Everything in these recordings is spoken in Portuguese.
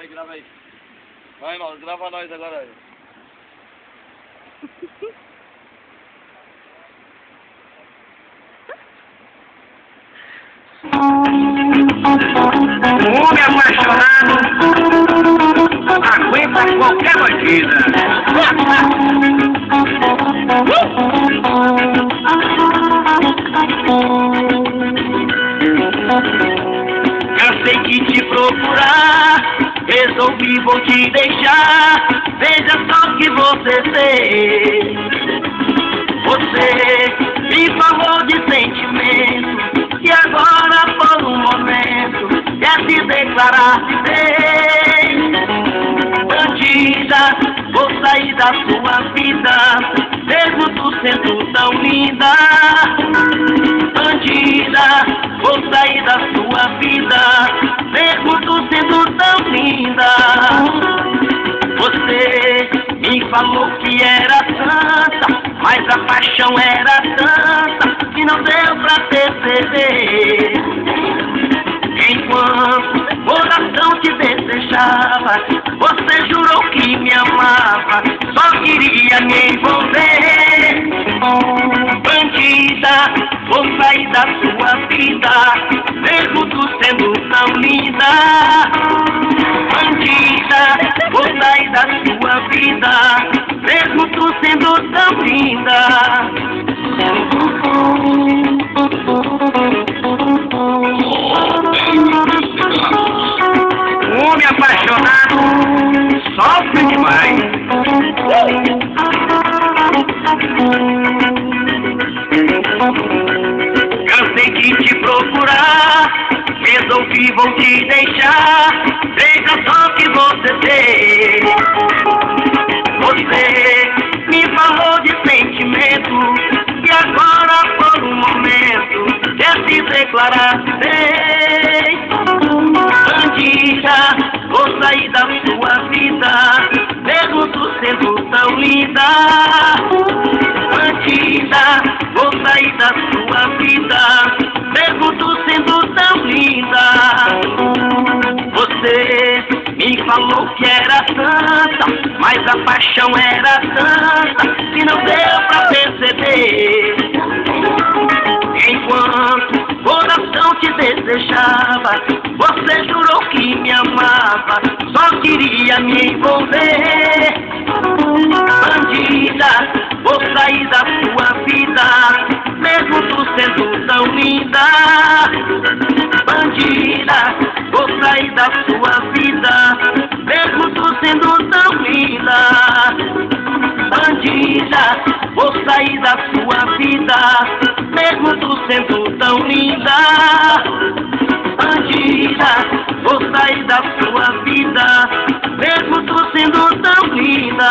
aí, grava aí. Vai, irmão, grava nós agora aí. Um homem apaixonado aguenta qualquer bandida. Cansei de te procurar, resolvi vou te deixar. Veja só o que você fez. Você me falou de sentimento e agora por um momento quer se declarar de vez. Bandida, vou sair da sua vida, mesmo tu sendo tão linda. Bandida, vou sair da sua vida, mesmo tu sendo tão linda. Você me falou que era santa, mas a paixão era tanta que não deu pra perceber. Enquanto o coração te desejava, você jurou que me amava, só queria me envolver. Bandida, vou sair da sua vida, mesmo tu sendo tão linda. Bandida, vou sair da sua vida, mesmo tu sendo tão linda. Um homem apaixonado sofre demais. Cansei de te procurar, resolvi vou te deixar. Veja só o que você fez. Você me falou de sentimento e agora por um momento quer se declarar de vez. Bandida, vou sair da sua vida, mesmo tu sendo tão linda. Bandida, vou sair da sua vida, mesmo tu sendo tão linda. Você me falou que era santa, mas a paixão era tanta que não deu pra perceber. Enquanto o coração te desejava, você jurou que me amava, só queria me envolver. Bandida, vou sair da sua vida, mesmo tu sendo tão linda. Bandida, vou sair da sua vida, mesmo tu sendo tão linda. Bandida, vou sair da sua vida, mesmo tu sendo tão linda. Bandida, vou sair da sua vida, mesmo tu sendo tão linda.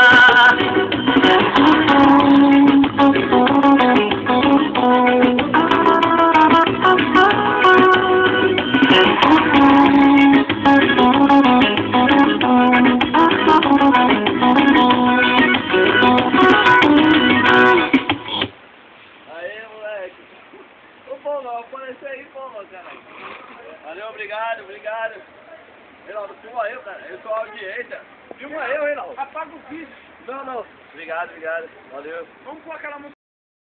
Pô, não, apareceu aí, pô, cara. Valeu, obrigado, obrigado. Reinaldo, filma eu, cara. Eu sou a audiência. Filma eu, Reinaldo. Apaga o vídeo. Não. Obrigado, obrigado. Valeu. Vamos pôr aquela música.